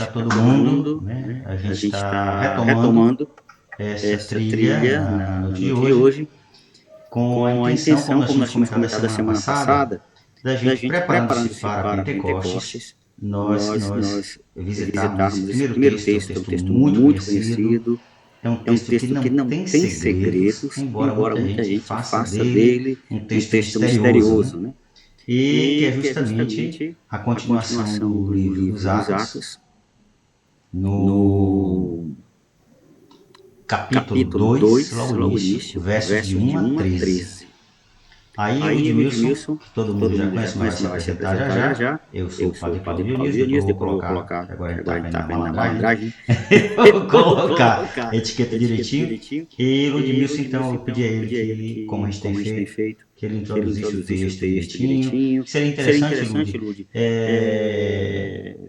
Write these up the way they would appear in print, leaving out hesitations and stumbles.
a todo mundo, né? A gente está retomando essa trilha na noite de hoje, com a intenção, como nós tínhamos comentado a semana passada, da gente, preparando-se para Pentecostes, nós visitarmos esse primeiro texto, é um texto muito conhecido, é um texto que não tem segredos, embora muita gente faça dele um texto misterioso, né? E que é justamente a continuação do livro dos Atos, no capítulo 2, logo no início, versos de 1 a 13. Aí o Edmilson, que todo mundo já conhece, mas vai se apresentar já já. Eu sou o Padre Paulo Dionísio, depois eu vou colocar, que agora a gente está vendo na malandragem, eu vou colocar a etiqueta direitinho. E o Edmilson, então, eu pedi a ele que, como a gente tem feito, que ele introduzisse o texto direitinho. Seria interessante, Ludi,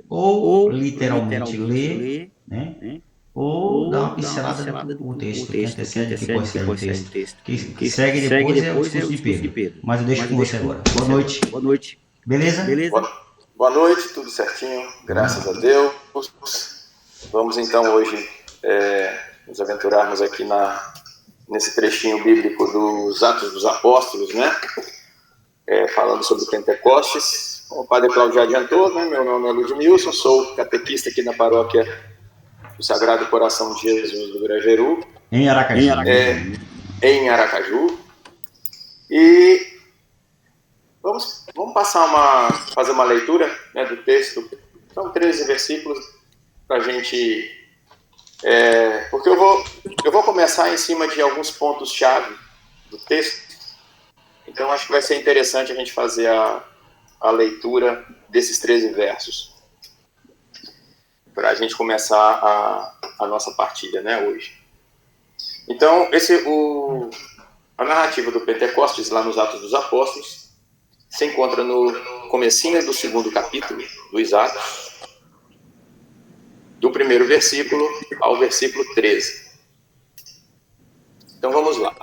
ou literalmente ler, né? Ou dar uma pincelada do texto que antecede, que pode ser o texto que segue depois é o discurso de Pedro. Mas eu deixo com você agora. Boa noite. Beleza? Boa noite, tudo certinho, graças a Deus. Vamos então hoje nos aventurarmos aqui nesse trechinho bíblico dos Atos dos Apóstolos, né? Falando sobre Pentecostes. Como o Padre Cláudio já adiantou, né? Meu nome é Ludmilson, sou catequista aqui na paróquia do Sagrado Coração de Jesus do Grajeru, em Aracaju. Em Aracaju. E vamos fazer uma leitura, né, do texto. São 13 versículos para a gente... porque eu vou começar em cima de alguns pontos-chave do texto. Então acho que vai ser interessante a gente fazer a leitura desses 13 versos, para a gente começar a nossa partilha, né, hoje. Então, a narrativa do Pentecostes, lá nos Atos dos Apóstolos, se encontra no comecinho do segundo capítulo dos Atos, do primeiro versículo ao versículo 13. Então, vamos lá.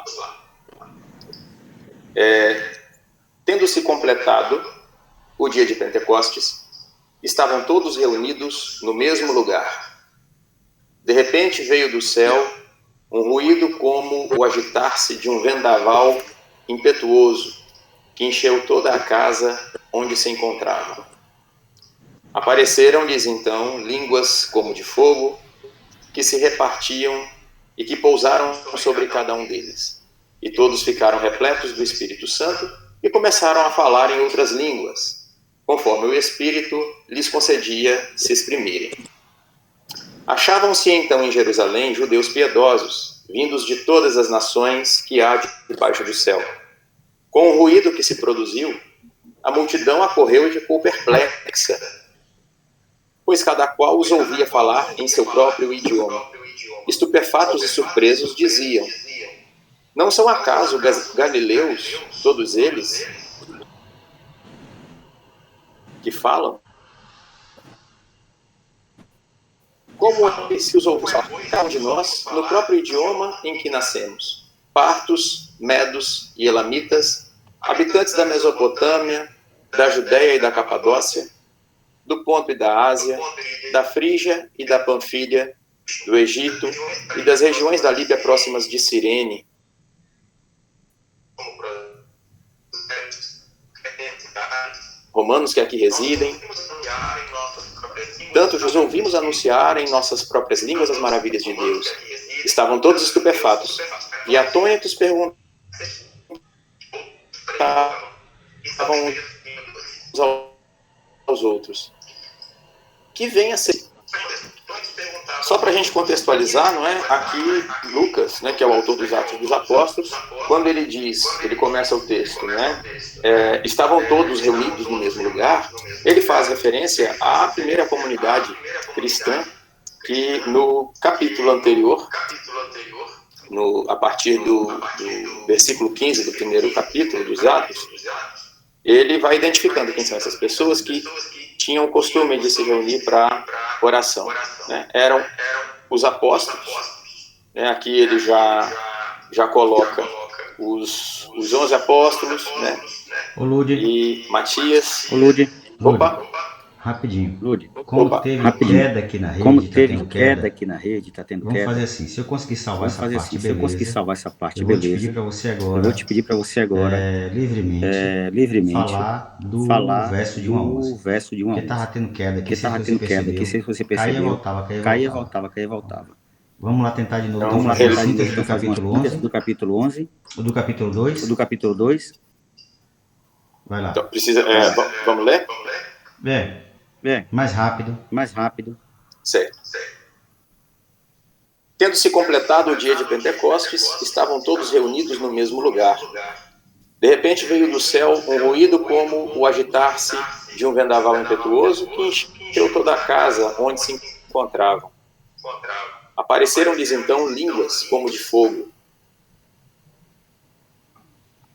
Tendo-se completado o dia de Pentecostes, estavam todos reunidos no mesmo lugar. De repente veio do céu um ruído como o agitar-se de um vendaval impetuoso que encheu toda a casa onde se encontravam. Apareceram-lhes então línguas como de fogo que se repartiam e que pousaram sobre cada um deles. E todos ficaram repletos do Espírito Santo e começaram a falar em outras línguas, conforme o Espírito lhes concedia se exprimirem. Achavam-se então em Jerusalém judeus piedosos, vindos de todas as nações que há debaixo do céu. Com o ruído que se produziu, a multidão acorreu e ficou perplexa, pois cada qual os ouvia falar em seu próprio idioma. Estupefatos e surpresos diziam: não são acaso galileus todos eles que falam? Como é se os ouvimos falar de nós no próprio idioma em que nascemos? Partos, medos e elamitas, habitantes da Mesopotâmia, da Judéia e da Capadócia, do Ponto e da Ásia, da Frígia e da Panfilha, do Egito e das regiões da Líbia próximas de Cirene, romanos que aqui residem, tanto os ouvimos anunciar em nossas próprias línguas as maravilhas de Deus. Estavam todos estupefatos e atônitos perguntavam uns aos outros: que vem a ser? Só para a gente contextualizar, não é? Aqui Lucas, né, que é o autor dos Atos dos Apóstolos, quando ele diz, ele começa o texto, né? Estavam todos reunidos no mesmo lugar. Ele faz referência à primeira comunidade cristã que no capítulo anterior, a partir do versículo 15 do primeiro capítulo dos Atos, ele vai identificando quem são essas pessoas que tinham o costume de se reunir para oração, né? Eram os apóstolos, né? Aqui ele já coloca os 11 apóstolos, né? O Ludi. E Matias. O Ludi. Opa! Rapidinho. Lude. Como teve queda aqui na rede, como teve queda aqui na rede, tá tendo vamos queda. fazer assim, se eu conseguir salvar essa parte, Se eu conseguir salvar essa parte, eu vou te pedir para você agora, livremente, falar do verso de 1 a 11. Verso de 1 a 11. Porque tava tendo queda aqui, se você percebeu, caía, voltava. Vamos lá tentar de novo. Vamos lá tentar de novo, fazer uma síntese do capítulo 11. O do capítulo 2. O do capítulo 2. Vai lá. Então, vamos ler? Mais rápido. Certo. Tendo se completado o dia de Pentecostes, estavam todos reunidos no mesmo lugar. De repente veio do céu um ruído como o agitar-se de um vendaval impetuoso que encheu toda a casa onde se encontravam. Apareceram-lhes então línguas como de fogo,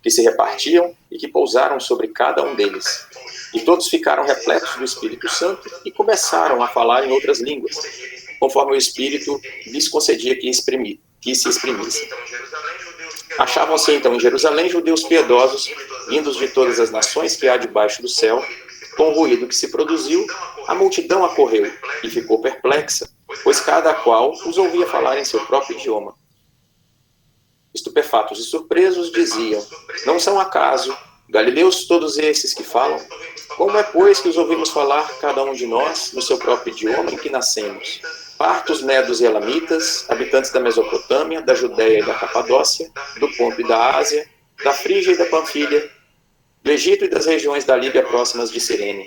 que se repartiam e que pousaram sobre cada um deles. E todos ficaram repletos do Espírito Santo e começaram a falar em outras línguas, conforme o Espírito lhes concedia que se exprimissem. Achavam-se então em Jerusalém judeus piedosos, vindos de todas as nações que há debaixo do céu. Com o ruído que se produziu, a multidão acorreu e ficou perplexa, pois cada qual os ouvia falar em seu próprio idioma. Estupefatos e surpresos diziam: não são acaso galileus todos esses que falam? Como é, pois, que os ouvimos falar, cada um de nós, no seu próprio idioma em que nascemos? Partos, medos e elamitas, habitantes da Mesopotâmia, da Judéia e da Capadócia, do Ponto e da Ásia, da Frígia e da Panfilha, do Egito e das regiões da Líbia próximas de Cirene.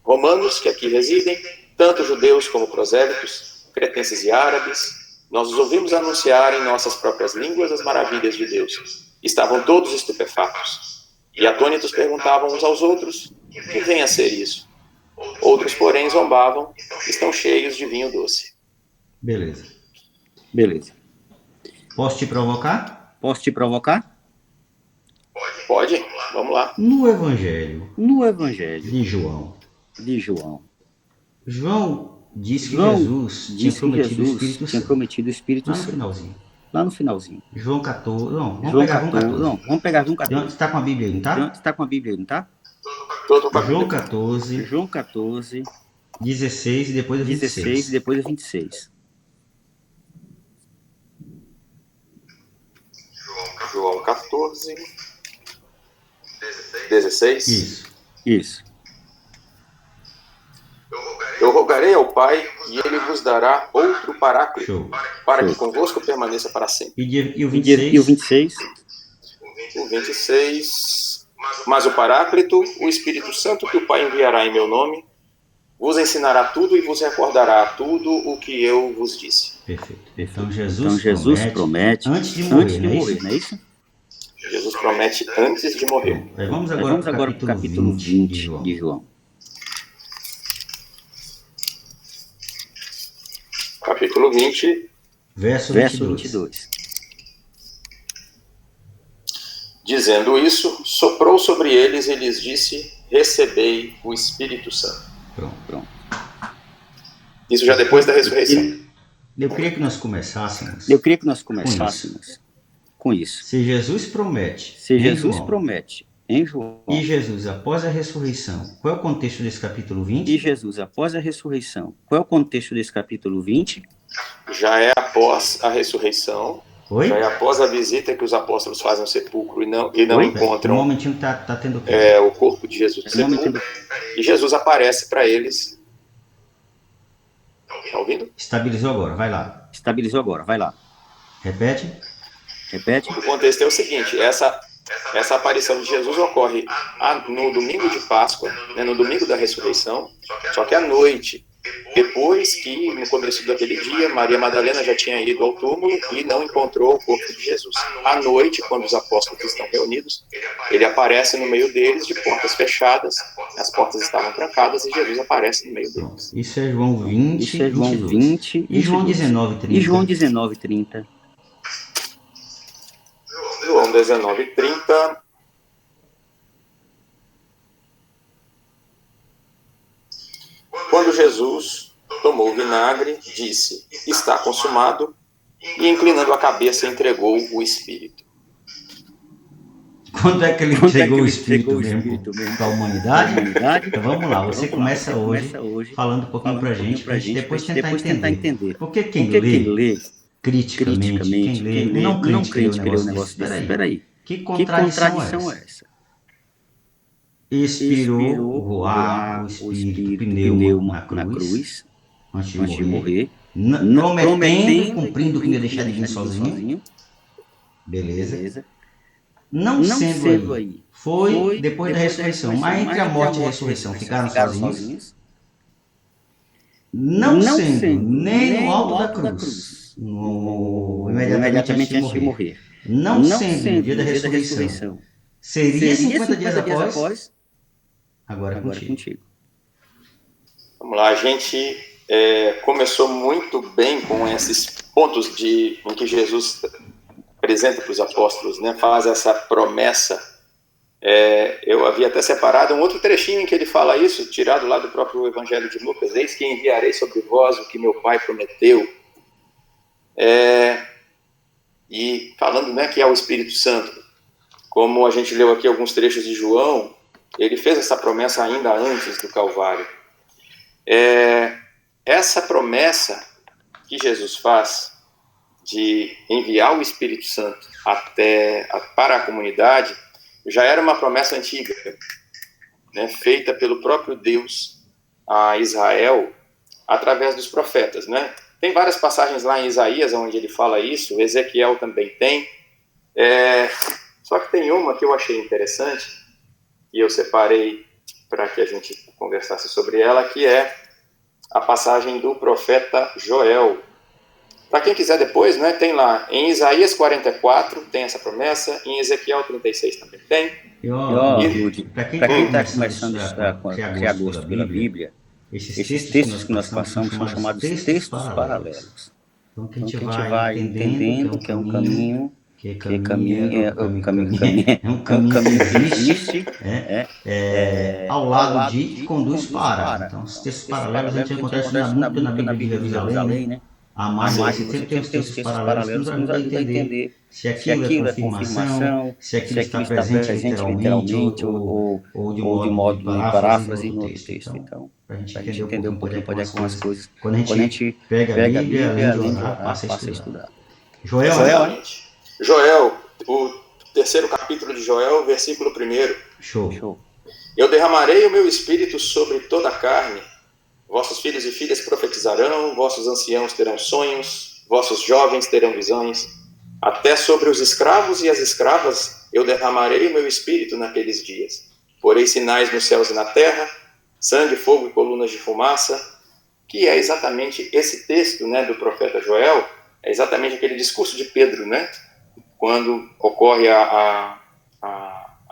Romanos que aqui residem, tanto judeus como prosélitos, cretenses e árabes, nós os ouvimos anunciar em nossas próprias línguas as maravilhas de Deus. Estavam todos estupefatos. E atônitos perguntavam uns aos outros: que vem a ser isso? Outros, porém, zombavam: estão cheios de vinho doce. Beleza. Posso te provocar? Pode, vamos lá. No Evangelho de João, João disse que Jesus tinha prometido o Espírito Santo. Lá no finalzinho. João 14. Não, vamos pegar João 14. Você está com a Bíblia aí, não tá? João 14. 16 e depois o 26. João 14. 16. Isso. Eu rogarei ao Pai e Ele vos dará outro Paráclito, para que convosco permaneça para sempre. E o 26? O 26. Mas o Paráclito, o Espírito Santo que o Pai enviará em meu nome, vos ensinará tudo e vos recordará tudo o que eu vos disse. Perfeito. Então Jesus promete antes de morrer, não é isso? Jesus promete antes de morrer. Vamos agora para o capítulo 20 de João. Capítulo 20, verso 22. Dizendo isso, soprou sobre eles e lhes disse: recebei o Espírito Santo. Pronto. Isso já depois da ressurreição. Eu queria que nós começássemos com isso. Se Jesus promete em João, e Jesus após a ressurreição, qual é o contexto desse capítulo 20? Já é após a ressurreição. Oi? Já é após a visita que os apóstolos fazem ao sepulcro e não encontram um momentinho tá tendo o corpo de Jesus no sepulcro. E Jesus aparece para eles. Tá ouvindo? Estabilizou agora, vai lá. Repete. O contexto é o seguinte: essa aparição de Jesus ocorre no domingo de Páscoa, né, no domingo da ressurreição, só que à noite, depois que no começo daquele dia Maria Madalena já tinha ido ao túmulo e não encontrou o corpo de Jesus. À noite, quando os apóstolos estão reunidos, ele aparece no meio deles de portas fechadas, as portas estavam trancadas e Jesus aparece no meio deles. Isso é João 20 e João 19:30. João 19:30. João 19:30. Quando Jesus tomou o vinagre, disse: está consumado, e inclinando a cabeça entregou o Espírito. Quando é que ele entregou o Espírito mesmo para a humanidade? Então vamos lá, você começa hoje falando um pouquinho para a gente depois tentar entender. Porque quem lê criticamente, quem lê não crente lê o negócio desse, espera aí, que contradição é essa? Expirou voar o Espírito pneuma na cruz, antes de morrer, prometendo e cumprindo que não ia deixar ninguém sozinho. Beleza. Não sendo aí, foi depois da ressurreição, mas entre a morte e a ressurreição ficaram sozinhos. Não sendo nem no alto da cruz, imediatamente antes de morrer. Não sendo no dia da ressurreição. Seria 50 dias após? Agora contigo. Vamos lá, a gente começou muito bem com esses pontos em que Jesus apresenta para os apóstolos, né, faz essa promessa. Eu havia até separado um outro trechinho em que ele fala isso, tirado lá do próprio Evangelho de Lucas: eis que enviarei sobre vós o que meu Pai prometeu. E falando, né, que é o Espírito Santo. Como a gente leu aqui alguns trechos de João, ele fez essa promessa ainda antes do Calvário. Essa promessa que Jesus faz de enviar o Espírito Santo para a comunidade já era uma promessa antiga, né, feita pelo próprio Deus a Israel através dos profetas, né? Tem várias passagens lá em Isaías onde ele fala isso, Ezequiel também tem. Só que tem uma que eu achei interessante e eu separei para que a gente conversasse sobre ela, que é a passagem do profeta Joel. Para quem quiser depois, né, tem lá em Isaías 44, tem essa promessa, em Ezequiel 36 também tem. Para quem está começando a criar gosto pela Bíblia, esses textos que nós passamos são chamados textos paralelos. Então que a gente vai entendendo que é um caminho, que existe ao lado de que conduz para. Então, os textos paralelos a gente encontra muito na Bíblia de Jerusalém, né? A mais sempre tem os textos paralelos que nos ajudam a entender se aquilo é confirmação, se aquilo está presente literalmente ou de modo de paráfrase no texto. Então, para a gente entender um pouquinho pode algumas coisas, quando a gente pega a Bíblia, além de orar, passa a estudar. Joel, o terceiro capítulo de Joel, versículo 1. Show. Eu derramarei o meu espírito sobre toda a carne. Vossos filhos e filhas profetizarão, vossos anciãos terão sonhos, vossos jovens terão visões. Até sobre os escravos e as escravas eu derramarei o meu espírito naqueles dias. Porei sinais nos céus e na terra, sangue, fogo e colunas de fumaça, que é exatamente esse texto, né, do profeta Joel, é exatamente aquele discurso de Pedro, né, quando ocorre a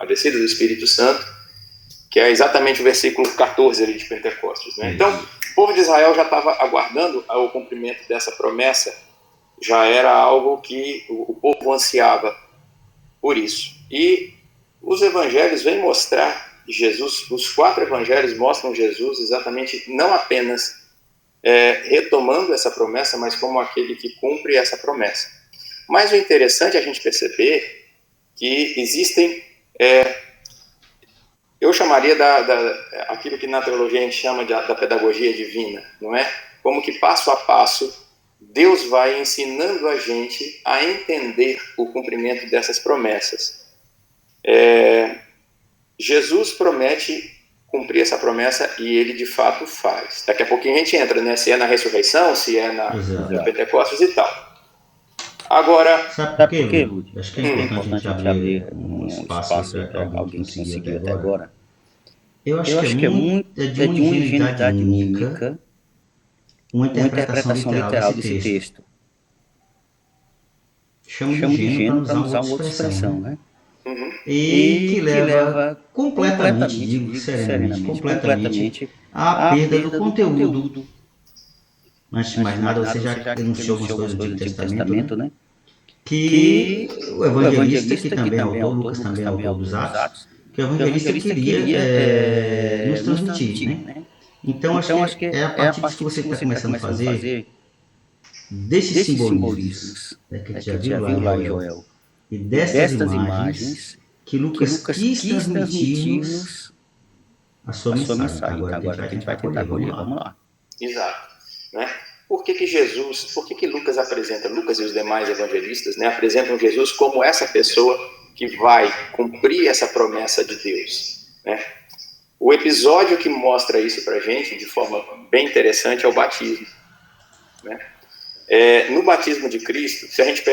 descida do Espírito Santo, que é exatamente o versículo 14 ali de Pentecostes, né? Então, o povo de Israel já estava aguardando o cumprimento dessa promessa, já era algo que o povo ansiava por isso. E os evangelhos vêm mostrar Jesus, os 4 evangelhos mostram Jesus exatamente não apenas retomando essa promessa, mas como aquele que cumpre essa promessa. Mas o interessante é a gente perceber que existem... eu chamaria aquilo que na teologia a gente chama da pedagogia divina, não é? Como que passo a passo Deus vai ensinando a gente a entender o cumprimento dessas promessas. Jesus promete cumprir essa promessa e ele de fato faz. Daqui a pouquinho a gente entra, né? Se é na ressurreição, se é na Pentecostes e tal. Agora... Sabe por quê, Lúcio? Acho que é importante a gente abrir um espaço para alguém que conseguiu até agora. Eu acho que é de uma ingenuidade única uma interpretação literal desse texto. Chamo de ingênuo para usar uma outra expressão, né? E que leva completamente, digo serenamente, completamente à perda do conteúdo. Antes de mais nada, você já denunciou algumas coisas do Antigo Testamento, né? Que o evangelista, que também é autor, Lucas também é autor dos Atos, que o evangelista queria nos transmitir, né? Então, acho que é a partir disso que você está começando a fazer, desses simbolismos que a gente já viu lá em Joel, e dessas imagens, que Lucas quis transmitir-nos a sua mensagem. Agora a gente vai tentar colher. Vamos lá. Exato. Né? Por que Lucas apresenta, Lucas e os demais evangelistas, né, apresentam Jesus como essa pessoa que vai cumprir essa promessa de Deus? Né? O episódio que mostra isso para a gente, de forma bem interessante, é o batismo. Né? No batismo de Cristo, se a gente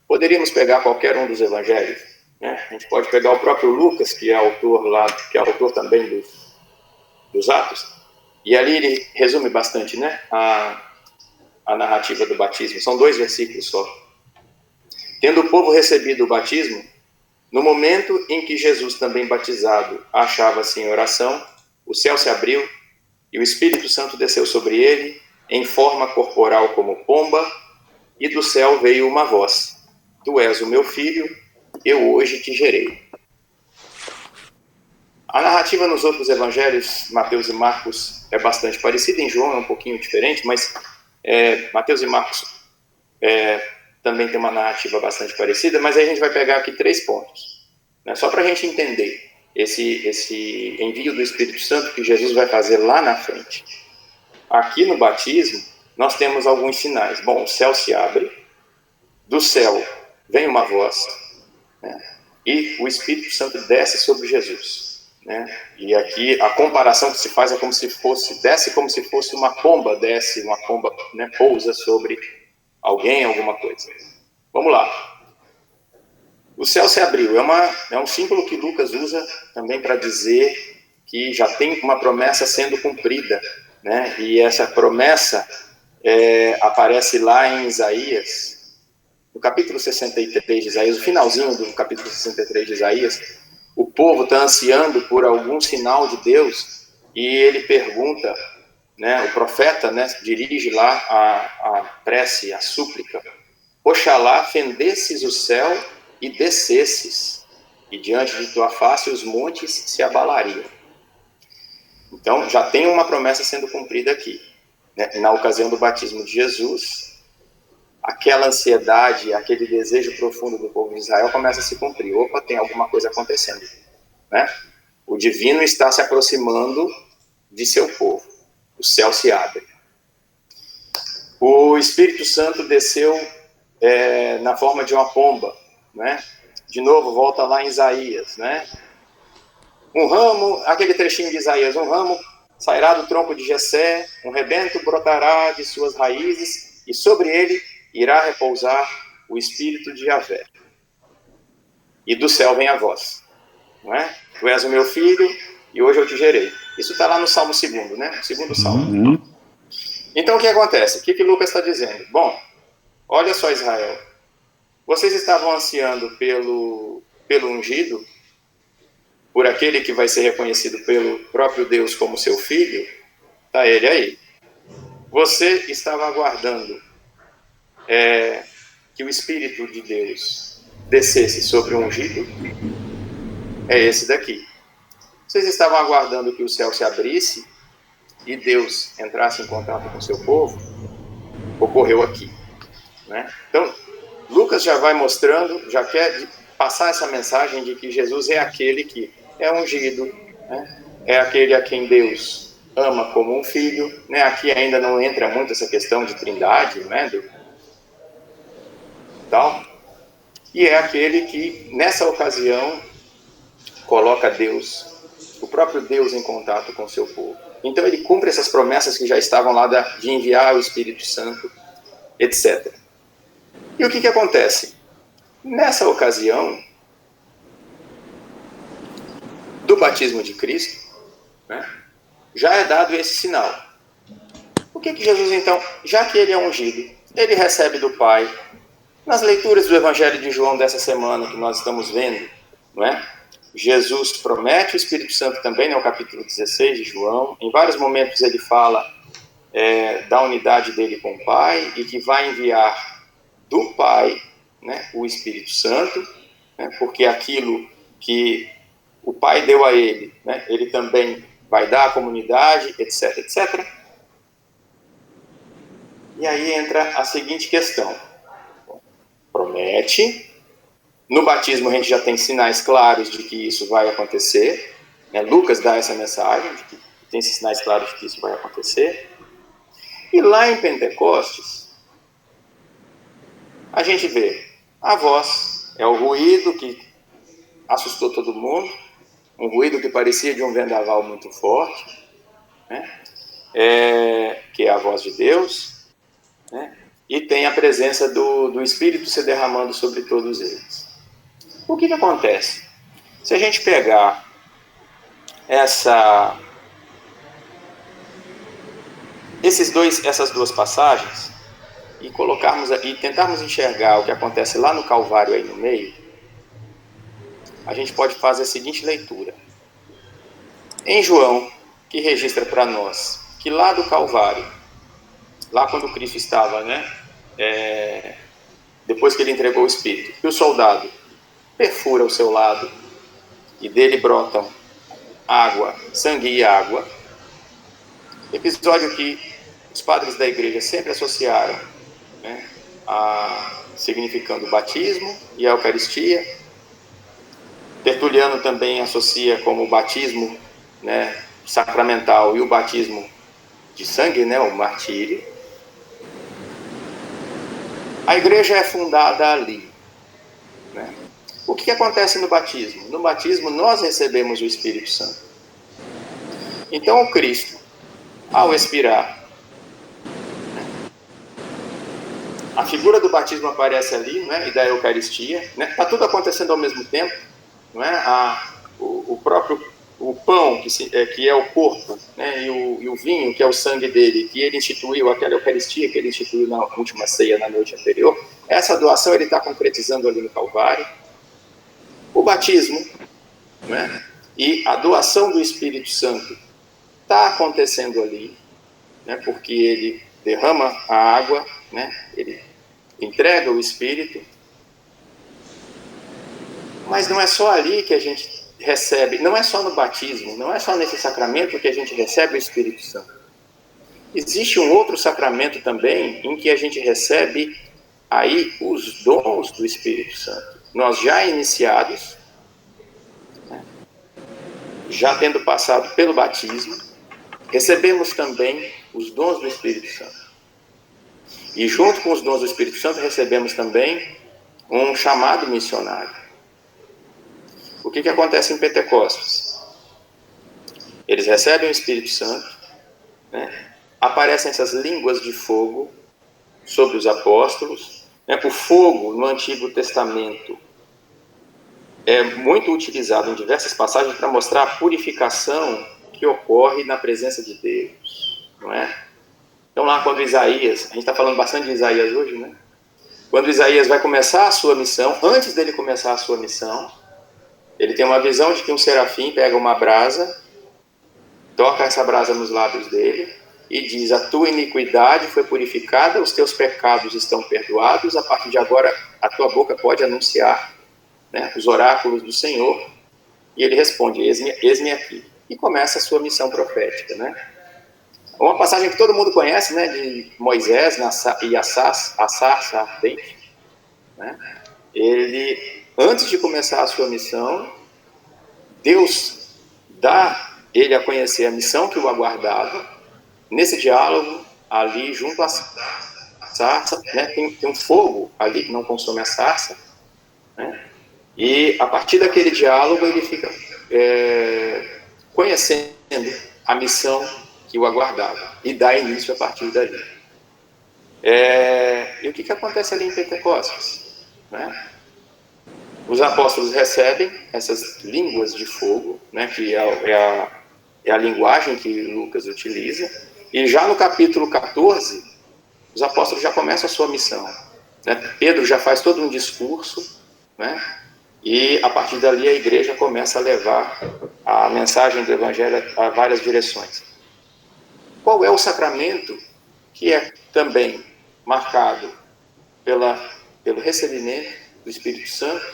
poderíamos pegar qualquer um dos evangelhos, né? A gente pode pegar o próprio Lucas, que é autor também dos Atos, e ali ele resume bastante, né, a narrativa do batismo. São 2 versículos só. Tendo o povo recebido o batismo, no momento em que Jesus, também batizado, achava-se em oração, o céu se abriu e o Espírito Santo desceu sobre ele, em forma corporal como pomba, e do céu veio uma voz: Tu és o meu filho, eu hoje te gerei. A narrativa nos outros evangelhos, Mateus e Marcos, é bastante parecida. Em João é um pouquinho diferente, mas Mateus e Marcos também tem uma narrativa bastante parecida, mas aí a gente vai pegar aqui 3 pontos, né? Só para a gente entender esse envio do Espírito Santo que Jesus vai fazer lá na frente. Aqui no batismo, nós temos alguns sinais. Bom, o céu se abre, do céu vem uma voz, né? E o Espírito Santo desce sobre Jesus. Né? E aqui a comparação que se faz é como se fosse uma pomba, né, pousa sobre alguém, alguma coisa. Vamos lá. O céu se abriu, é um símbolo que Lucas usa também para dizer que já tem uma promessa sendo cumprida, né? E essa promessa aparece lá em Isaías, no capítulo 63 de Isaías, o finalzinho do capítulo 63 de Isaías. O povo está ansiando por algum sinal de Deus e ele pergunta, né, o profeta, né, dirige lá a prece, a súplica: Oxalá fendesses o céu e descesses, e diante de tua face os montes se abalariam. Então já tem uma promessa sendo cumprida aqui, né? Na ocasião do batismo de Jesus, aquela ansiedade, aquele desejo profundo do povo de Israel começa a se cumprir. Opa, tem alguma coisa acontecendo, né? O divino está se aproximando de seu povo. O céu se abre. O Espírito Santo desceu na forma de uma pomba, né? De novo, volta lá em Isaías, né? Um ramo, aquele trechinho de Isaías: um ramo sairá do tronco de Jessé, um rebento brotará de suas raízes, e sobre ele irá repousar o Espírito de Yahvé. E do céu vem a voz, não é? Tu és o meu filho, e hoje eu te gerei. Isso está lá no Salmo 2º, né? O 2º Salmo. Então, o que acontece? O que Lucas está dizendo? Bom, olha só, Israel. Vocês estavam ansiando pelo ungido, por aquele que vai ser reconhecido pelo próprio Deus como seu filho. Está ele aí. Você estava aguardando que o Espírito de Deus descesse sobre o ungido. É esse daqui. Vocês estavam aguardando que o céu se abrisse e Deus entrasse em contato com o seu povo. Ocorreu aqui, né? Então, Lucas já vai mostrando, já quer passar essa mensagem de que Jesus é aquele que é ungido, né? É aquele a quem Deus ama como um filho, né? Aqui ainda não entra muito essa questão de trindade, né? E é aquele que, nessa ocasião, coloca Deus, o próprio Deus, em contato com o seu povo. Então ele cumpre essas promessas que já estavam lá de enviar o Espírito Santo, etc. E o que acontece? Nessa ocasião do batismo de Cristo, né, já é dado esse sinal. O que Jesus, então, já que ele é ungido, ele recebe do Pai, nas leituras do Evangelho de João dessa semana que nós estamos vendo, não é? Jesus promete o Espírito Santo também, no capítulo 16 de João. Em vários momentos ele fala da unidade dele com o Pai e que vai enviar do Pai, né, o Espírito Santo, né, porque aquilo que o Pai deu a ele, né, ele também vai dar à comunidade, etc, etc. E aí entra a seguinte questão. Promete, No batismo a gente já tem sinais claros de que isso vai acontecer. Né? Lucas dá essa mensagem de que tem sinais claros de que isso vai acontecer. E lá em Pentecostes, a gente vê a voz, é o ruído que assustou todo mundo, um ruído que parecia de um vendaval muito forte, né? Que é a voz de Deus, né? E tem a presença do Espírito se derramando sobre todos eles. O que acontece? Se a gente pegar essas duas passagens e tentarmos enxergar o que acontece lá no Calvário aí no meio, a gente pode fazer a seguinte leitura. Em João, que registra para nós que lá do Calvário, lá quando Cristo estava, né, depois que ele entregou o Espírito, que o soldado perfura o seu lado e dele brotam água, sangue e água, episódio que os padres da igreja sempre associaram, né, significando o batismo e a Eucaristia. Tertuliano também associa como o batismo, né, sacramental e o batismo de sangue, né, o martírio. A igreja é fundada ali, né? O que acontece no batismo? No batismo nós recebemos o Espírito Santo. Então o Cristo, ao expirar, a figura do batismo aparece ali, né, e da Eucaristia, né? Está tudo acontecendo ao mesmo tempo, não é? O pão, que é o corpo, né, e o vinho, que é o sangue dele, que ele instituiu, aquela Eucaristia que ele instituiu na última ceia, na noite anterior, essa doação ele está concretizando ali no Calvário. O batismo, né, e a doação do Espírito Santo está acontecendo ali, né, porque ele derrama a água, né, ele entrega o Espírito. Mas não é só ali que a gente recebe, não é só no batismo, não é só nesse sacramento que a gente recebe o Espírito Santo. Existe um outro sacramento também em que a gente recebe aí os dons do Espírito Santo. Nós já iniciados, né, já tendo passado pelo batismo, recebemos também os dons do Espírito Santo. E junto com os dons do Espírito Santo recebemos também um chamado missionário. O que acontece em Pentecostes? Eles recebem o Espírito Santo, né? Aparecem essas línguas de fogo sobre os apóstolos, né? O fogo no Antigo Testamento é muito utilizado em diversas passagens para mostrar a purificação que ocorre na presença de Deus, não é? Então lá quando Isaías, a gente está falando bastante de Isaías hoje, né? Quando Isaías vai começar a sua missão, antes dele começar a sua missão, ele tem uma visão de que um serafim pega uma brasa, toca essa brasa nos lábios dele e diz: a tua iniquidade foi purificada, os teus pecados estão perdoados, a partir de agora a tua boca pode anunciar, né, os oráculos do Senhor. E ele responde: eis-me aqui. E começa a sua missão profética, né? Uma passagem que todo mundo conhece, né, de Moisés e a sarça ardente, né? Ele, antes de começar a sua missão, Deus dá ele a conhecer a missão que o aguardava. Nesse diálogo, ali junto à sarça, né, tem um fogo ali que não consome a sarça, né? E a partir daquele diálogo ele fica conhecendo a missão que o aguardava e dá início a partir dali. E o que acontece ali em Pentecostes? Né? Os apóstolos recebem essas línguas de fogo, né, que é a linguagem que Lucas utiliza, e já no capítulo 14, os apóstolos já começam a sua missão. Né? Pedro já faz todo um discurso, né, e a partir dali a igreja começa a levar a mensagem do Evangelho a várias direções. Qual é o sacramento que é também marcado pelo recebimento do Espírito Santo,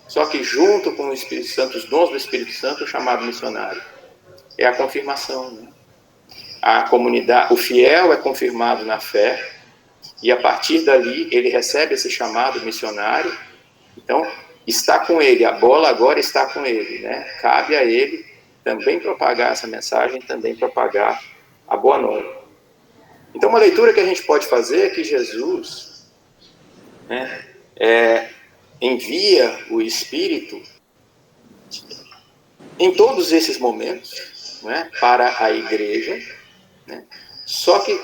só que junto com o Espírito Santo, os dons do Espírito Santo, o chamado missionário? É a confirmação, né? A comunidade, o fiel é confirmado na fé, e a partir dali ele recebe esse chamado missionário. Então, está com ele, a bola agora está com ele, né? Cabe a ele também propagar essa mensagem, também propagar a boa nova. Então, uma leitura que a gente pode fazer é que Jesus, né, envia o Espírito em todos esses momentos, né, para a igreja, né, só que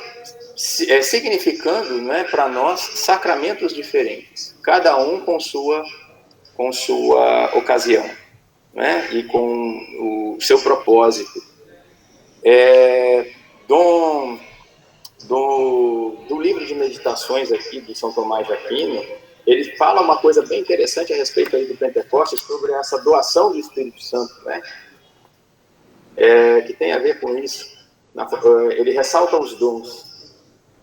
significando, né, para nós sacramentos diferentes, cada um com sua ocasião, né, e com o seu propósito. Do livro de meditações aqui de São Tomás de Aquino, ele fala uma coisa bem interessante a respeito aí do Pentecostes, sobre essa doação do Espírito Santo, né? Que tem a ver com isso. Ele ressalta os dons,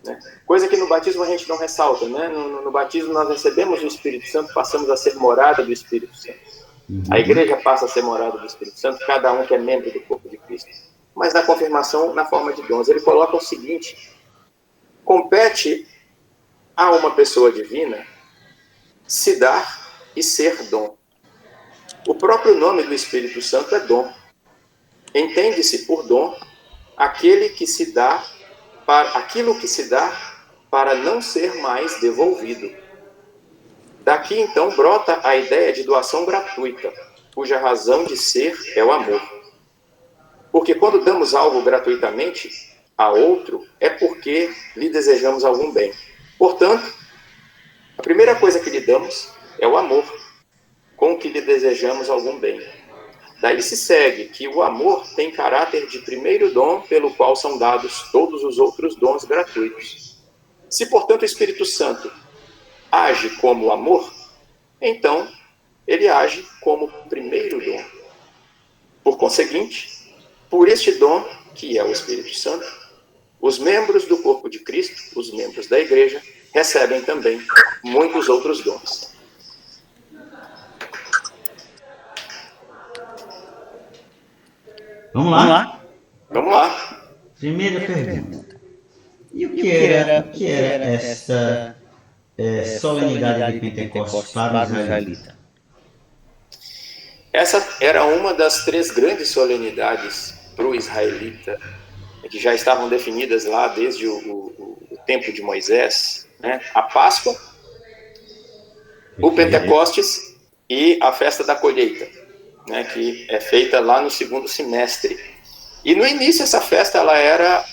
né? Coisa que no batismo a gente não ressalta, né? No batismo nós recebemos o Espírito Santo, passamos a ser morada do Espírito Santo. A igreja passa a ser morada do Espírito Santo, cada um que é membro do corpo de Cristo. Mas na confirmação, na forma de dons, ele coloca o seguinte: compete a uma pessoa divina se dar e ser dom. O próprio nome do Espírito Santo é dom. Entende-se por dom aquilo que se dá para não ser mais devolvido. Daqui então brota a ideia de doação gratuita, cuja razão de ser é o amor. Porque quando damos algo gratuitamente a outro, é porque lhe desejamos algum bem. Portanto, a primeira coisa que lhe damos é o amor, com que lhe desejamos algum bem. Daí se segue que o amor tem caráter de primeiro dom, pelo qual são dados todos os outros dons gratuitos. Se, portanto, o Espírito Santo age como amor, então ele age como primeiro dom. Por conseguinte, por este dom, que é o Espírito Santo, os membros do corpo de Cristo, os membros da igreja, recebem também muitos outros dons. Vamos lá? Vamos lá. Primeira pergunta. E o que era essa solenidade de Pentecostes para os israelitas? Essa era uma das 3 grandes solenidades para o israelita, que já estavam definidas lá desde o tempo de Moisés, né? A Páscoa, o Pentecostes e a festa da colheita, né? Que é feita lá no segundo semestre. E no início essa festa ela era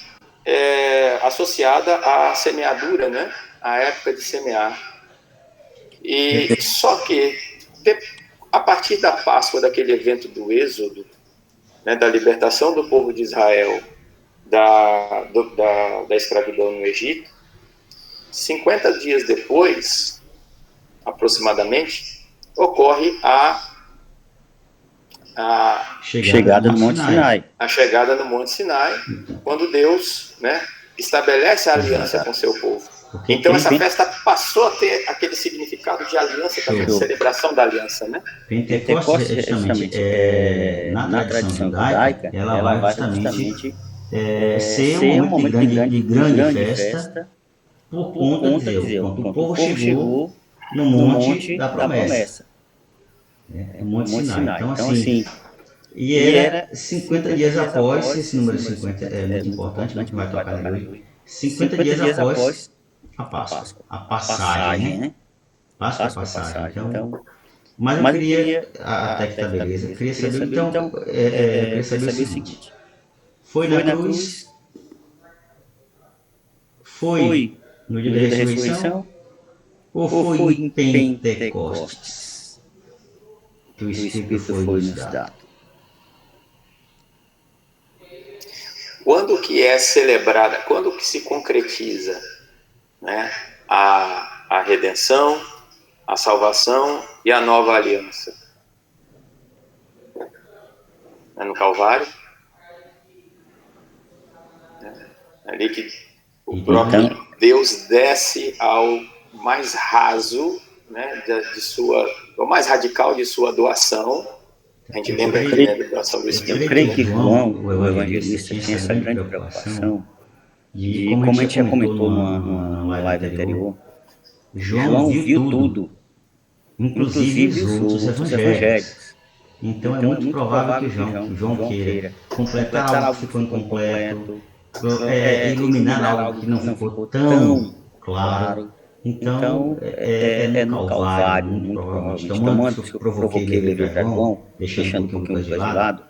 associada à semeadura, né? À época de semear. E só que a partir da Páscoa, daquele evento do Êxodo, né, da libertação do povo de Israel da escravidão no Egito, 50 dias depois, aproximadamente, ocorre a chegada no Monte Sinai. A chegada no Monte Sinai, quando Deus, né, estabelece a aliança com seu povo. Então essa festa passou a ter aquele significado de aliança, também, de celebração da aliança, né? Pentecostes, justamente, na tradição judaica, ela vai justamente ser um momento de grande festa, por conta de Deus, quando o povo chegou no Monte da Promessa. O Monte Sinai. Então, assim, e era 50 dias após, esse número 50 é muito importante, a gente vai tocar nele hoje, 50 dias após a Páscoa, a passagem, né? Páscoa, a passagem. Então, mas eu queria, até que tá beleza, eu queria saber, então, eu queria saber o seguinte: foi na cruz, foi no dia da ressurreição, ou foi em Pentecostes que o Espírito foi nos dado? Quando que é celebrada, quando que se concretiza, né, a redenção, a salvação e a nova aliança? É no Calvário, ali que o próprio Deus desce ao mais raso, né, ao mais radical de sua doação. A gente lembra aqui, né, da doação do Espírito. Eu creio que João, o evangelista, tinha essa grande preocupação de, como a gente já comentou numa live anterior, João viu tudo. inclusive os outros evangelhos. Então é muito provável que João queira completar algo que ficou incompleto, iluminar algo que não ficou tão claro. Então é no Calvário, muito provavelmente. Então, antes que eu provoquei ele a João, deixando um pouquinho de lado,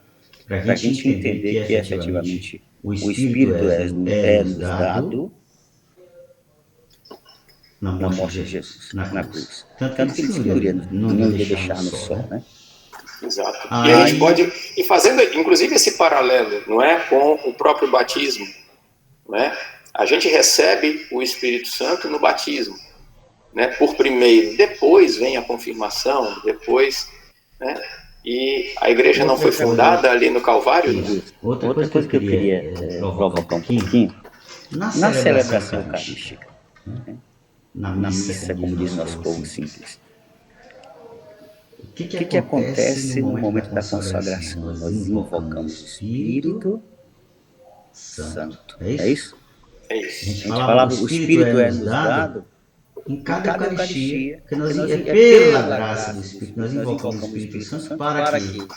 para a gente entender que efetivamente o Espírito é nos dado na morte de Jesus, na cruz. Tanto que ele disse que não ia deixar no sol, né? Exato. E a gente pode ir fazendo, inclusive, esse paralelo, não é, com o próprio batismo, não é? A gente recebe o Espírito Santo no batismo, né? Por primeiro, depois vem a confirmação, depois, né? E a igreja não foi fundada ali no Calvário? Né? Outra coisa que eu queria provocar um pouquinho, na celebração eucarística, na missa, como diz nosso povo simples. O que acontece no momento da consagração? Nós invocamos o Espírito Santo. É isso? É isso. A gente falava, o Espírito é nos dado em cada Eucaristia, que nós, pela graça do Espírito, nós invocamos o Espírito Santo para que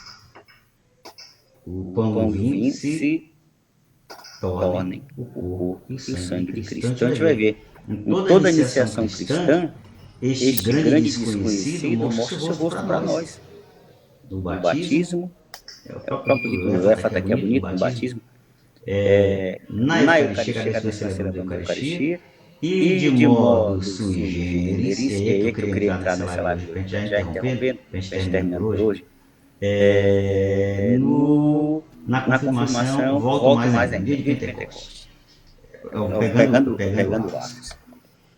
o pão e o vinho se tornem o corpo e o sangue de Cristo. Então a gente vai ver, em toda a iniciação cristã, este grande desconhecido mostra o seu rosto para nós. No batismo, o próprio José até que é bonito no batismo, na Eucaristia, que nós celebramos a Eucaristia, e de modo sui generis, e aí é que eu queria entrar nessa live, para a gente já interrompendo, para a gente terminar por hoje, na confirmação, volto mais ainda, dia de Pentecostes. Pegando o aço.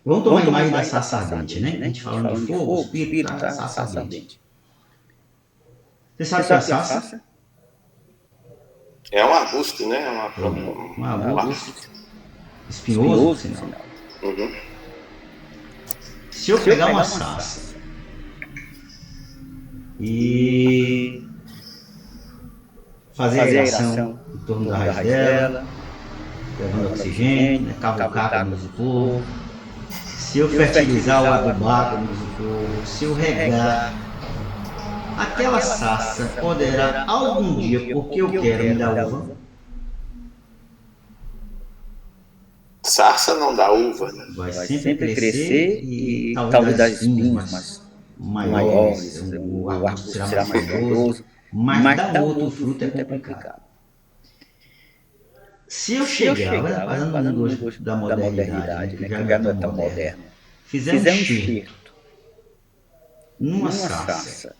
Vamos tomar a imagem da sarça ardente, né? A gente falando de fogo, o Espírito da sarça ardente. Você sabe o que é a sarça? É um arbusto, né? Um arbusto espinhoso, sinal. Uhum. Se eu pegar uma sarça e fazer a aeração em torno da raiz dela, levando oxigênio, né, cavucar com a luz do fogo, se eu fertilizar o adubar com a luz do fogo, se eu regar, aquela sarça poderá algum dia, porque eu quero, me dar uva. Sarça não dá uva, né? Vai sempre crescer e talvez dar espinhos maiores, o arbusto será mais verdoso, mas dar outro fruto é complicado. Se eu chegar, fazendo no gosto da modernidade, né, que já não é tão moderno, fizer um enxerto numa sarça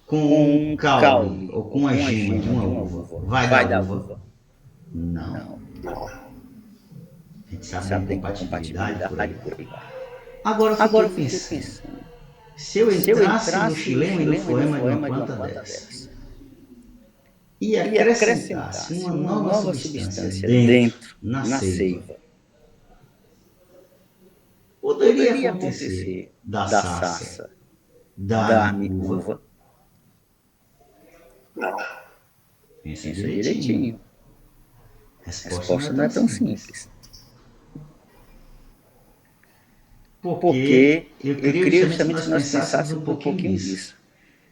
com um caule ou com a gema de uma uva, vai dar uva? Não. A gente sabe da incompatibilidade por aí. Agora eu fiquei pensando, se eu entrasse no xilema e no foema de uma planta dessa e acrescentasse uma nova substância dentro, na seiva, poderia acontecer da sarça dar-me uva? Não. Pensa direitinho. A resposta não é tão simples. Porque eu queria justamente que nós pensássemos um pouquinho nisso.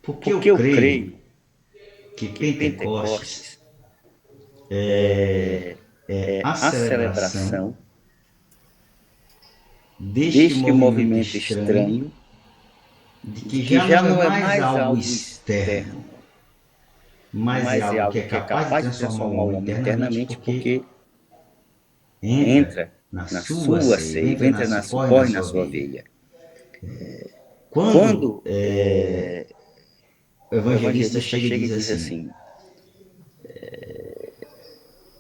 Porque eu creio que Pentecostes é a celebração deste movimento estranho, de que já não é mais algo externo, mas é algo que é capaz de transformar o homem internamente, porque entra na sua seiva, entra corre na sua veia. Quando o evangelista chega e diz assim,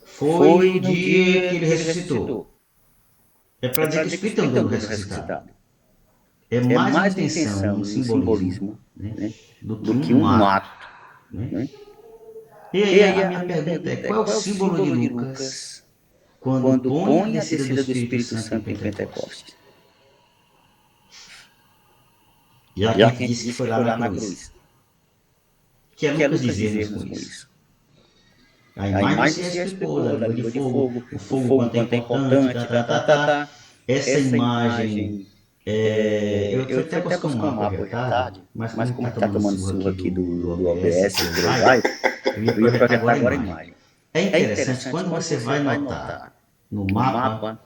foi no dia que ele ressuscitou. É para dizer que o Espírito andou ressuscitado. É mais uma intenção, um simbolismo, né, do que um ato. Né? E aí a minha pergunta é, qual é o símbolo de Lucas quando põe a descida do Espírito Santo em Pentecostes? Já que a gente disse que foi lá na cruz. Que é Lucas dizer-nos com isso? A imagem se explicou, a língua de fogo, o fogo quanto é importante, Essa imagem Eu fui até buscar um mapa hoje à tarde, mas como está tomando surra aqui do OBS, do Drive, eu ia projetar agora a imagem. É interessante quando você vai notar no mapa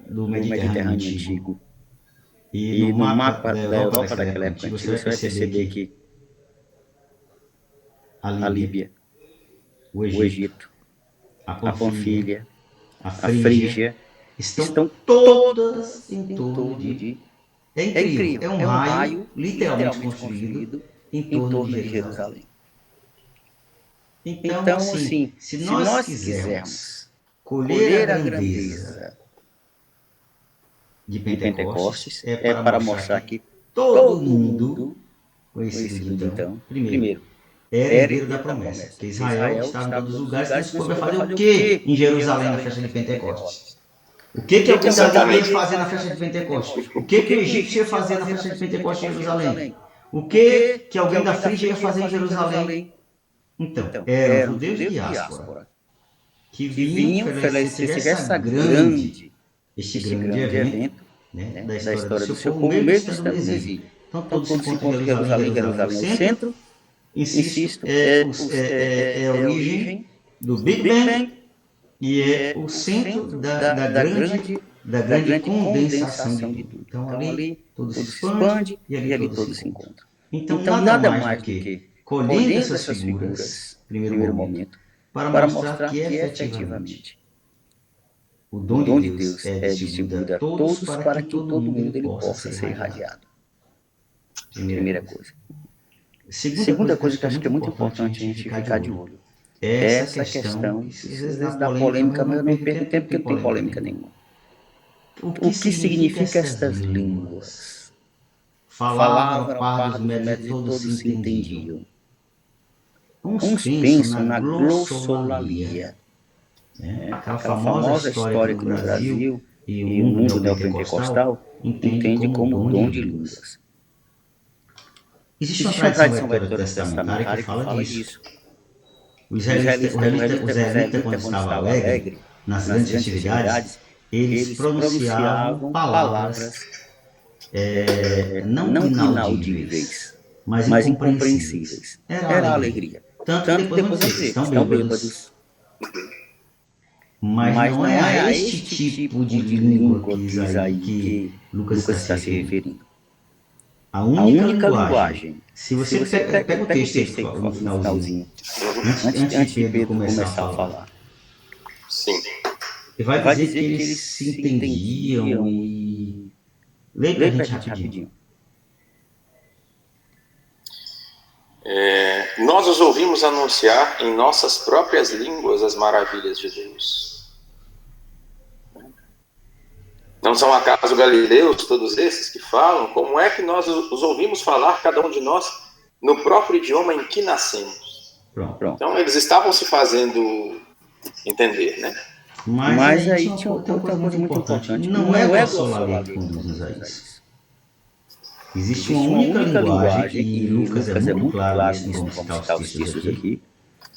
do Mediterrâneo Antigo e no mapa da Europa daquela época antiga, você vai perceber que a Líbia, o Egito, a Panfilha, a Frígia, estão todas em torno de... É incrível, é um raio literalmente construído em torno de Jerusalém. Então, assim, se nós quisermos colher a grandeza de Pentecostes, é para mostrar que todo mundo, conhecido de então, primeiro, era herdeiro da promessa, que Israel estava em todos os lugares, mas esse povo vai fazer o que em Jerusalém na festa de Pentecostes? O que alguém da Líbia ia fazer na festa de Pentecostes? O que o egípcio ia fazer na festa de Pentecostes em Jerusalém? O que alguém da Frígia ia fazer em Jerusalém? Então, eram judeus de diáspora que vinham estabelecer este grande evento, né, da história do seu povo, mesmo estando no exílio. Então, todos se encontram em Jerusalém é o centro. Insisto, é a origem do Big Bang e é o centro da grande condensação de tudo. Então, ali tudo se expande e ali tudo se encontra. Então, nada mais do que colhendo essas figuras, primeiro momento, para mostrar que efetivamente o dom de Deus é distribuído a todos para que todo mundo ele possa ser irradiado. Primeira coisa. Segunda coisa que eu acho que é muito importante a gente ficar de olho é essa questão, às vezes dá polêmica, mas eu não perco tempo porque não tem polêmica nenhuma. O que significa estas línguas? Falavam par dos métodos e todos se entendiam. Uns pensam na glossolalia, aquela famosa história que no Brasil e o mundo neopentecostal entende como dom de línguas. Existe uma tradição veterotestamentária que fala disso. O israelita, quando estava alegre, nas grandes festividades, eles pronunciavam palavras não inaudíveis, mas incompreensíveis. Era a alegria. Tanto depois vão dizer, estão bêbados. Mas não é a este tipo de língua que Lucas está se referindo. A única linguagem. Se você pega o texto aí no finalzinho, antes de Pedro começar a falar. Sim. Ele vai dizer que eles se entendiam e... Lê pra gente rapidinho. Nós os ouvimos anunciar em nossas próprias línguas as maravilhas de Deus. Não são acaso galileus todos esses que falam? Como é que nós os ouvimos falar, cada um de nós, no próprio idioma em que nascemos? Pronto. Então eles estavam se fazendo entender, né? Mas aí tinha outra coisa muito importante. Não é glossolalia que conduz a isso. Existe uma única linguagem, e Lucas é muito claro nisso, não vamos citar os textos aqui.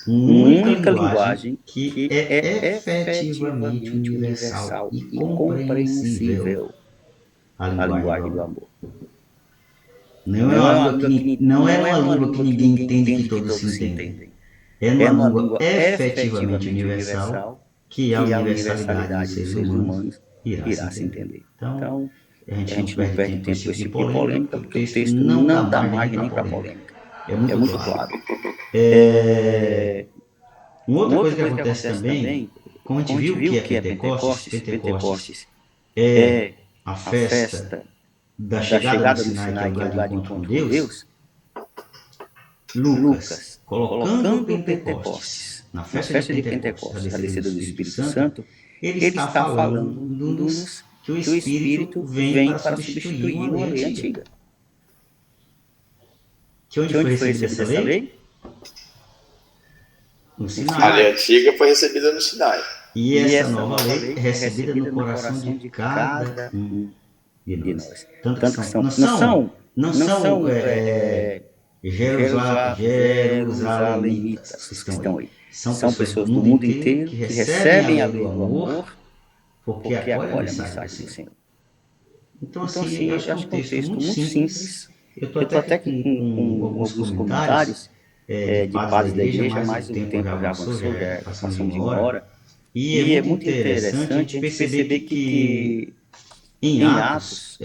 Uma única linguagem que é efetivamente universal e compreensível. A linguagem do amor. Não é uma língua que ninguém entende, que todos se entendem. É uma língua efetivamente universal que a universalidade dos seres humanos irá se entender. Então, a gente não perde tempo com esse tipo de polêmica, porque o texto não dá margem nem para polêmica. É muito claro. Uma outra coisa que acontece também, como a gente viu que é Pentecostes é a festa da chegada do Sinai, que é o lugar de encontro com Deus. Lucas, colocando Pentecostes na festa de Pentecostes, a descida do Espírito Santo, ele está falando que o Espírito vem para substituir uma lei antiga. Que onde foi recebida essa lei? No Sinai. A lei antiga foi recebida no Sinai. E essa nova lei é recebida no coração de cada um de nós. Tanto que não são jerusalemitas que estão aí. São pessoas do mundo inteiro que recebem a lei do amor porque acolhem a mensagem do Senhor. Então, assim, eu acho que é um texto muito simples. Eu estou até com alguns comentários de padres da igreja, mas o tempo já avançou, já passamos de 1 hora. E é muito interessante a gente perceber que em Atos,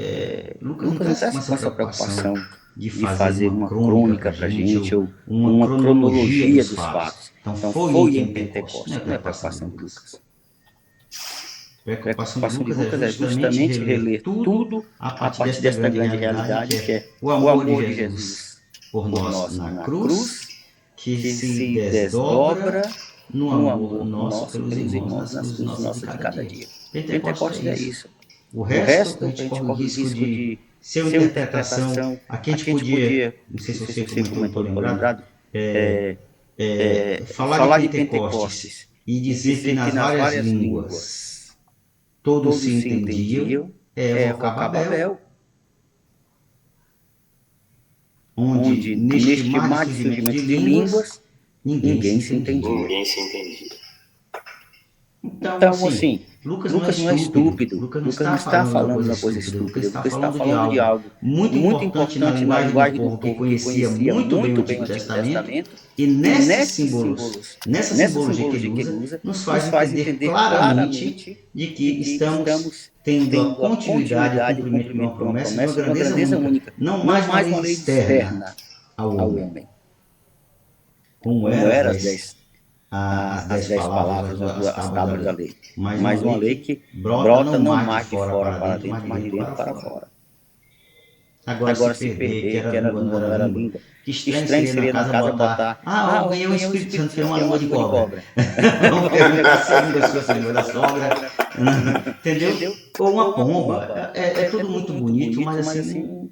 Lucas não está com essa preocupação de fazer uma crônica para a gente, ou uma cronologia dos fatos. Então, foi em Pentecostes, não é a preocupação de Lucas. A preocupação de Lucas é justamente reler tudo a partir desta grande realidade que é o amor de Jesus por nós na cruz, que se desdobra no amor nosso pelos irmãos nas cruzes nossas de cada dia. Pentecostes é isso. O resto, a gente corre o risco de ser uma interpretação. Aqui a gente podia, não sei se você comentou, estou lembrado, falar de Pentecostes e dizer que nas várias línguas todos se entendiam, evocar Babel, onde neste mar de surgimento de línguas, ninguém se entendia. Então, assim, Lucas não é estúpido, Lucas não está falando uma coisa estúpida, Lucas está falando de algo muito importante na linguagem do povo que conhecia muito bem o Antigo Testamento, e nesses símbolos, nessa simbologia que ele usa, nos faz entender claramente de que estamos tendo a continuidade, o cumprimento de uma promessa, de uma grandeza única, não mais uma lei externa ao homem, como era as 10 palavras, as tábuas da lei, mas uma lei que brota não mais de fora para dentro, mas de dentro para fora. Agora se perder, que era língua, não era língua, que estranho seria na casa botar, eu ganhei o Espírito Santo, que é uma língua de cobra. Vamos perguntar se a língua sua, se a língua da sogra, entendeu? Ou uma pomba, é tudo muito bonito, mas assim,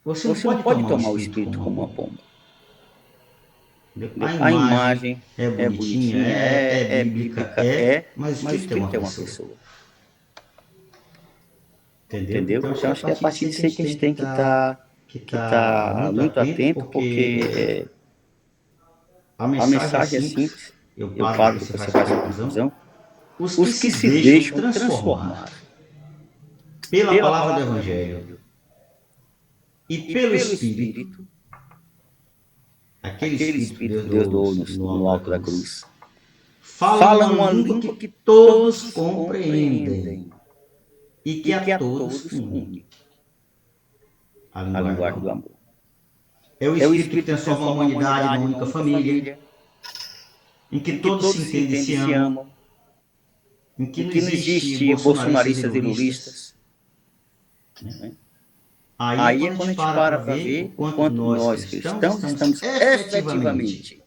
você não pode tomar o Espírito como uma pomba. A imagem é bonitinha, é bíblica, mas o Espírito é uma pessoa. Entendeu? Então, acho que é a partir disso que a gente tem que estar muito atento, porque a mensagem é simples. Eu paro, você faz a conclusão. Os que se deixam transformar pela palavra do Evangelho e pelo Espírito, aquele Espírito que Deus doou no alto da cruz, falam uma língua que todos compreendem e que a todos une. A linguagem do amor. É o Espírito que transforma a humanidade numa única família, em que todos se entendem e se amam, em que não existe bolsonaristas e lulistas. Aí é quando a gente para ver o quanto nós cristãos estamos efetivamente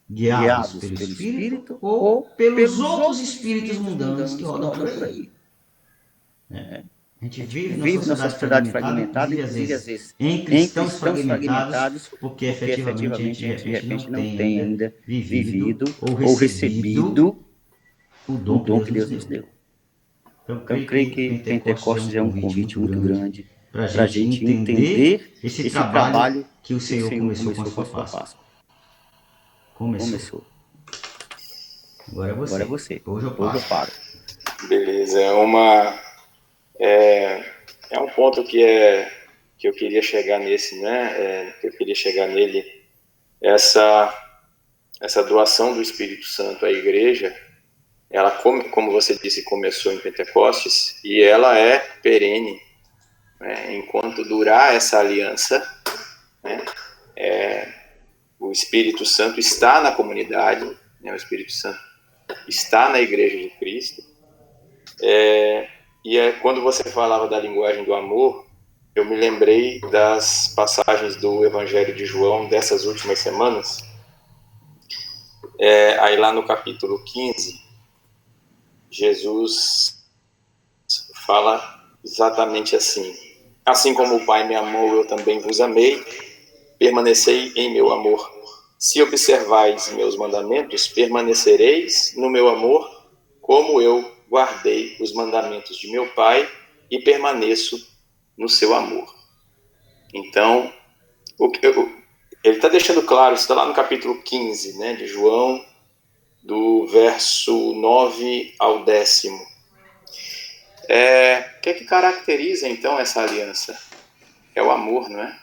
guiados pelo Espírito ou pelos outros espíritos mundanos que rodam por aí. A gente vive numa sociedade fragmentada, inclusive às vezes em cristãos fragmentados, porque efetivamente a gente não tem ainda vivido ou recebido o dom que Deus nos deu. Então, eu creio que Pentecostes é um convite muito grande para a gente entender esse trabalho que o Senhor começou com a sua Páscoa. Começou. Agora é você. Hoje eu paro. Beleza, é um ponto que eu queria chegar nesse, né? Que eu queria chegar nele, essa doação do Espírito Santo à igreja. Ela, como você disse, começou em Pentecostes e ela é perene, né? Enquanto durar essa aliança, né? O Espírito Santo está na comunidade, né? O Espírito Santo está na Igreja de Cristo. Quando você falava da linguagem do amor, eu me lembrei das passagens do Evangelho de João dessas últimas semanas. Aí lá no capítulo 15, Jesus fala exatamente assim: assim como o Pai me amou, eu também vos amei, permanecei em meu amor. Se observais meus mandamentos, permanecereis no meu amor, como eu guardei os mandamentos de meu Pai e permaneço no seu amor. Então, ele está deixando claro, isso está lá no capítulo 15, né, de João, do verso 9 ao 10. que caracteriza, então, essa aliança? É o amor, não é?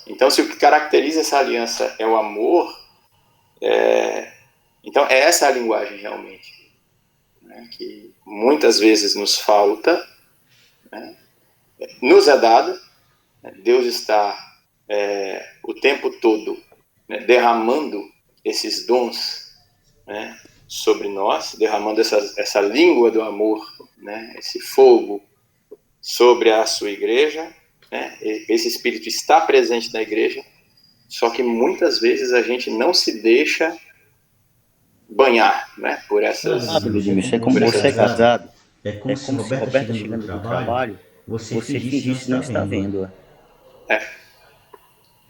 Então, se o que caracteriza essa aliança é o amor, então é essa a linguagem realmente, né, que muitas vezes nos falta, né, nos é dada, né, Deus está o tempo todo, né, derramando esses dons, né, sobre nós, derramando essa língua do amor, né, esse fogo sobre a sua igreja, né, esse Espírito está presente na igreja, só que muitas vezes a gente não se deixa banhar, né, por essas... Ludmilla, é como você é casado. É como se Roberta chegando do trabalho, você fingisse não estar vendo.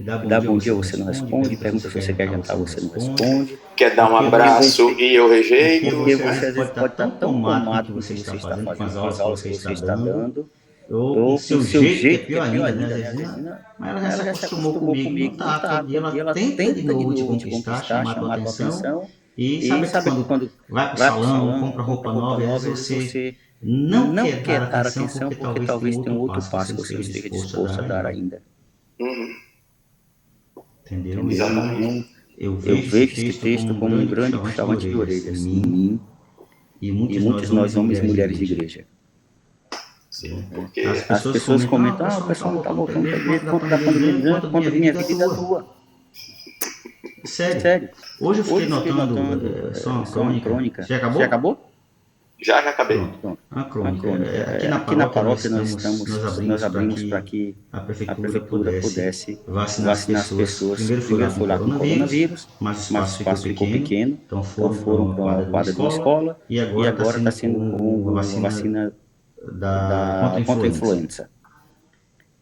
Dá bom dia, você não responde. Pergunta se você quer jantar, você não responde. Quer dar um abraço e eu rejeito. Porque você às vezes pode estar tão tomado com o que você está fazendo, com as aulas que você está dando, ou com o seu jeito, que é pior ainda, né? Às vezes, mas ela já se acostumou comigo, não tá, todo dia ela tenta de novo te conquistar, chamar tua atenção, e sabe que quando vai pro salão, compra roupa nova, às vezes você não quer dar atenção porque talvez tenha um outro passo que você esteja disposto a dar ainda. Entendeu? Exatamente. Eu vejo esse texto como um grande puxavante de orelhas em mim e muitos nós homens e mulheres de igreja. Sim, porque As pessoas comentam, o pessoal não está voltando para a igreja, quanto da pandemia, quanto minha vida e da tua. Sério. Hoje eu fiquei notando só uma crônica. Já acabou? Já acabei. Pronto. A crônica. Aqui na paróquia nós abrimos para que a prefeitura pudesse vacinar as pessoas. Primeiro foi lá com o coronavírus, mas o espaço ficou pequeno, então foram para a quadra de uma escola e agora está sendo com a vacina contra a influenza.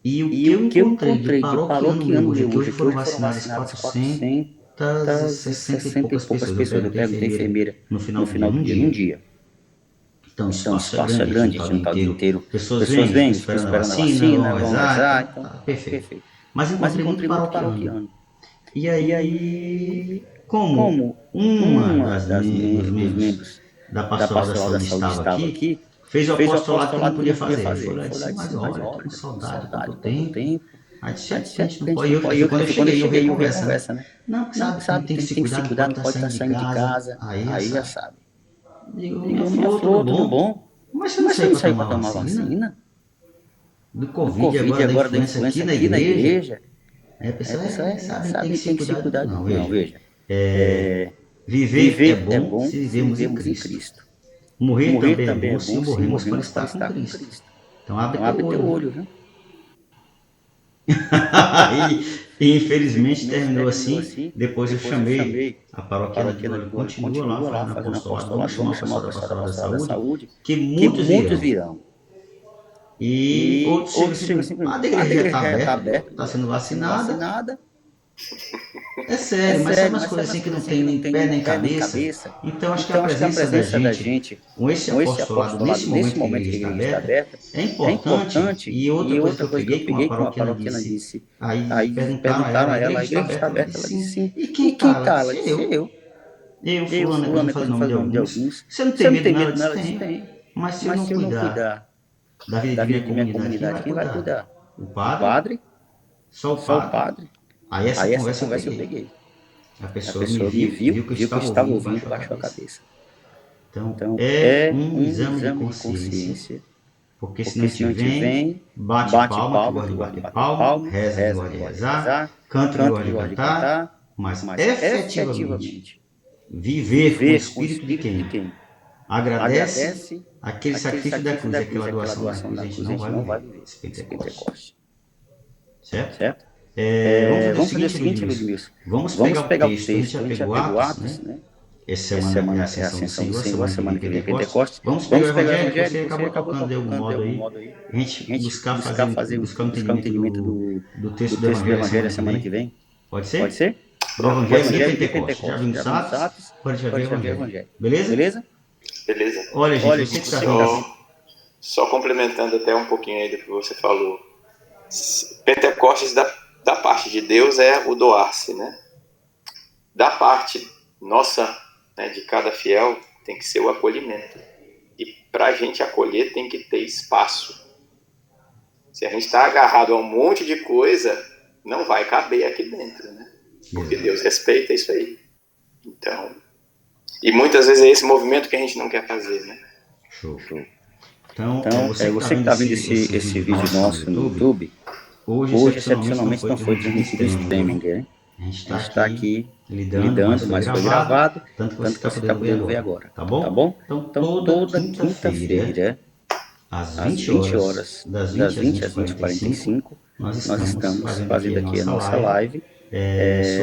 E o que eu encontrei de paroquiano meu hoje, que hoje foram vacinadas 460 e poucas pessoas. Eu perguntei à enfermeira no final do dia, num dia. Então, o espaço é grande, a gente não está o dia inteiro. Pessoas vêm, esperando a vacina, vão rezar, então, perfeito. Mas encontrei muito paroquiano. E aí, como uma das membros da Pastoral da Saúde estava aqui, fez o apostolado que não podia fazer. Foi lá e disse, mas olha, com saudade, tanto tempo. Aí disse, a gente não pode. E quando eu cheguei, eu vi conversa, né? Não, sabe, tem que se cuidar, não pode estar saindo de casa. Aí já sabe. Digo, minha flor, tudo bom? Mas você não saiu para tomar vacina? Do Covid, agora da influenza aqui na igreja? A pessoa sabe, tem que se cuidar. Não, veja. Viver é bom se vivemos em Cristo. Morrer também é bom se morremos para estar com Cristo. Então abre teu olho, viu? E infelizmente terminou assim. Depois eu chamei a paróquia continua lá fazendo apostolado. Vamos chamar o pessoal da saúde, que muitos virão. E outros chegam assim, a igreja já está aberta, está sendo vacinada. É sério, mas sabe umas coisas assim que não tem nem pé nem cabeça? Então acho que a presença da gente com esse apostolado, nesse momento que a igreja está aberta, é importante. E outra coisa que eu peguei, que uma paroquiana disse, aí perguntaram a ela, a igreja está aberta? Ela disse sim. E quem está? Ela disse, eu. Fulano, não faz o nome de alguns. Você não tem medo nela? Ela disse, tem. Mas se eu não cuidar da vida de minha comunidade, quem vai cuidar? O padre? Só o padre? Aí essa conversa eu peguei. A pessoa me viu que eu estava ouvindo, baixou a cabeça. Então é um exame de consciência. Porque se não te vem, bate palma, que gosta de bater palma, reza que gosta de rezar, canta que gosta de cantar, mas efetivamente viver com o espírito de quem agradece aquele sacrifício da cruz, aquela doação da cruz, a gente não vai viver esse Pentecoste. Certo? Vamos fazer o seguinte, Ludmilla. Vamos pegar o texto, a gente já pegou Atos, né? Essa semana é a Ascensão do Senhor, a semana que vem é Pentecostes. Vamos pegar o Evangelho, você acabou tocando de algum modo aí. A gente buscar o entendimento do texto do Evangelho a semana que vem. Pode ser? Do Evangelho de Pentecostes. Já vimos Atos, agora a gente vai ver o Evangelho. Beleza? Olha, gente, você que está vendo. Só complementando até um pouquinho aí do que você falou. Pentecostes da parte de Deus é o doar-se, né? Da parte nossa, né, de cada fiel, tem que ser o acolhimento. E para a gente acolher tem que ter espaço. Se a gente está agarrado a um monte de coisa, não vai caber aqui dentro, né? Porque Deus respeita isso aí. Então, e muitas vezes é esse movimento que a gente não quer fazer, né? Show. Então, você que está vendo esse vídeo nosso no YouTube, hoje excepcionalmente não foi transmitido em streaming, né? A gente está aqui lidando, mas foi gravado, tanto que você está podendo ver agora, tá bom? Então toda quinta-feira, às 20 horas, das 20 às 20h45, nós estamos fazendo aqui a nossa live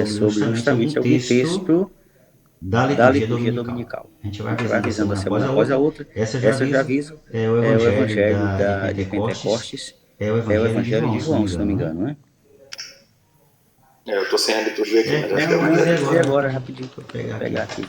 sobre justamente algum texto da liturgia dominical. A gente vai avisando a semana após a outra. Essa eu já aviso, é o Evangelho de Pentecostes, é o Evangelho de João, se não me engano, né? Eu tô sem a liturgia aqui, mas acho que vamos ver agora, rapidinho, para pegar aqui.